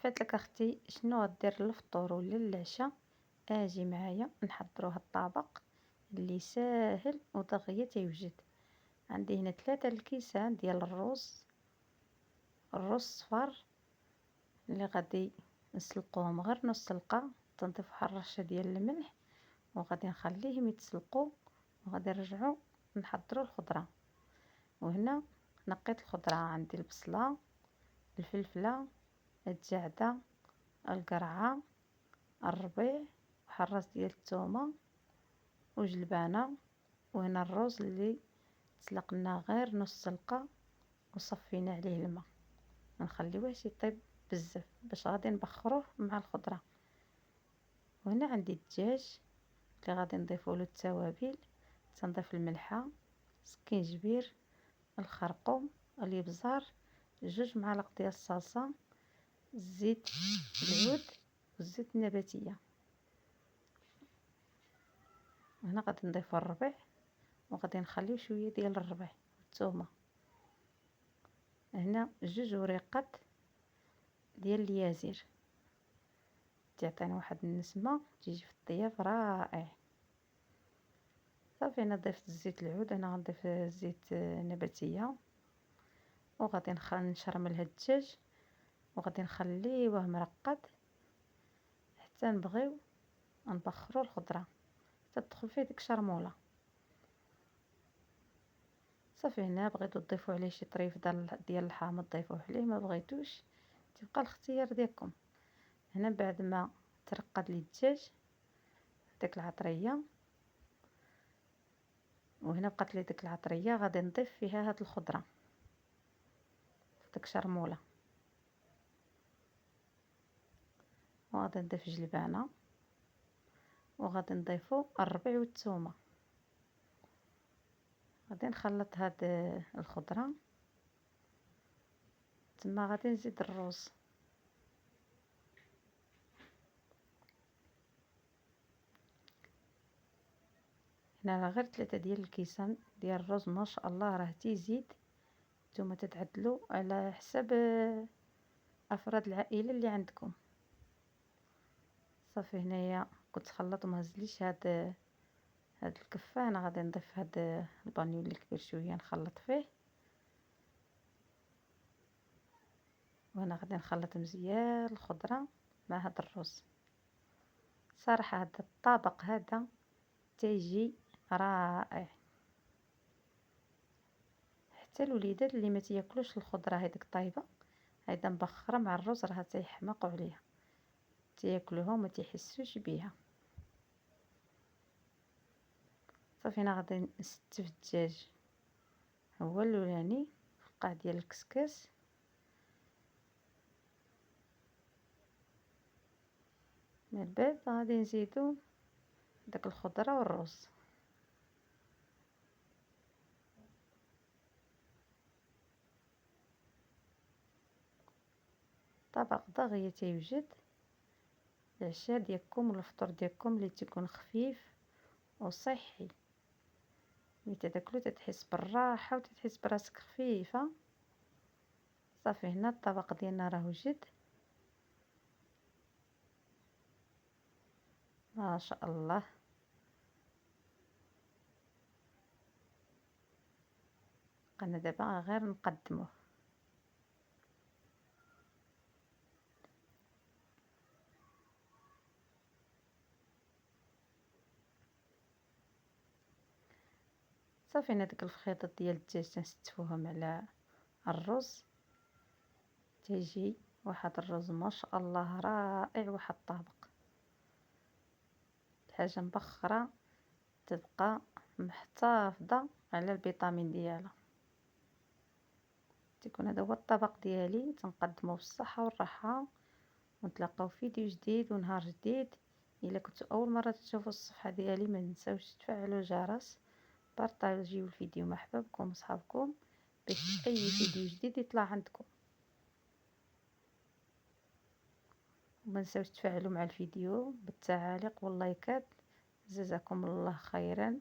حفات لك اختي شنو غدير للفطور ولا للعشاء. اجي معايا نحضرو هاد الطبق اللي ساهل ودغيا تيوجد. عندي هنا 3 الكيسان ديال الرز صفار اللي غادي نسلقوهم غير نص سلقه، تنضيف واحد الرشه ديال الملح وغادي نخليهم يتسلقوا، وغادي نرجعو نحضروا الخضره. وهنا نقيت الخضره، عندي البصله، الفلفله، الجعده، القرعه، الربيع، وحراس ديال الثومه وجلبانه. وهنا الرز اللي تسلقنا غير نص سلقه وصفينا عليه الماء، ما نخليوهش يطيب بزاف باش غادي نبخروه مع الخضره. وهنا عندي الدجاج اللي غادي نضيفوا له التوابل، تنضيف الملحه، سكينجبير، الخرقوم، الابزار، 2 معالق ديال الصلصه، زيت العود والزيت النباتيه. هنا غادي نضيفوا الربيع وغادي نخليو شويه ديال الربيع والثومه. هنا 2 وريقات ديال اليازير، تعطينا واحد النسمه تيجي في الطياب رائع. صافي هنا ضفت الزيت العود، انا غنضيف زيت نباتيه، وغادي نشرمل هاد الدجاج وغادي نخليوه مرقد حتى نبغيو نبخروا الخضره تدخل فيه ديك الشرموله. صافي هنا بغيتو تضيفوا عليه شي طريف ديال الحامض ضيفوه عليه، ما بغيتوش تبقى الاختيار ديالكم. هنا بعد ما ترقد لي الدجاج ديك العطريه، وهنا بقات لي ديك العطريه، غادي نضيف فيها هاد الخضره ديك شرموله، وغادي نضيف جلبانه، وغادي نضيفو الربيع والثومه. غادي نخلط هاد الخضره، تما غادي نزيد الرز. هنا راه غير 3 ديال الكيسان ديال الرز، ما شاء الله راه تيزيد. نتوما تتعدلوا على حسب افراد العائله اللي عندكم. صافي هنايا كنت خلط وما هزليش هاد الكفه. انا غادي نضيف هاد البانيو اللي كبير شويه نخلط فيه، وانا غادي نخلط مزيان الخضره مع هاد الرز. صراحه هاد الطبق هذا تيجي رائع، حتى الوليدات اللي ما تياكلوش الخضره هذيك طايبه هيدا مبخره مع الرز راه تيحماقوا عليها، تياكلوها وما تيحسوش بيها. صافي انا غادي نستف الدجاج هو الاولاني في القاع ديال الكسكس. من بعد غادي نزيدو داك الخضره والرز. طبق دغيا تيوجد العشاء ديالكم والفطور ديالكم اللي تيكون خفيف وصحي، ملي تاكلو تتحس بالراحه وتتحس براسك خفيفه. صافي هنا الطبق ديالنا راه وجد، ما شاء الله. بقينا دابا غير نقدموه. صافي هنا ديك الفخيطات ديال الدجاج تنستفوهم على الرز، تيجي واحد الرز ما شاء الله رائع. واحد الطبق الحاجه مبخره تبقى محتفظه على الفيتامين ديالها. تيكون هذا هو الطبق ديالي، تنقدمه بالصحه والراحه، ونتلاقاو في فيديو جديد ونهار جديد. الا كنتو اول مره تشوفوا الصفحه ديالي ما تنساوش تفعلوا الجرس، بارطاجيو الفيديو مع احبابكم وصحابكم باش اي فيديو جديد يطلع عندكم. وما تنساوش تفعلوا مع الفيديو بالتعاليق واللايكات. جزاكم الله خيرا.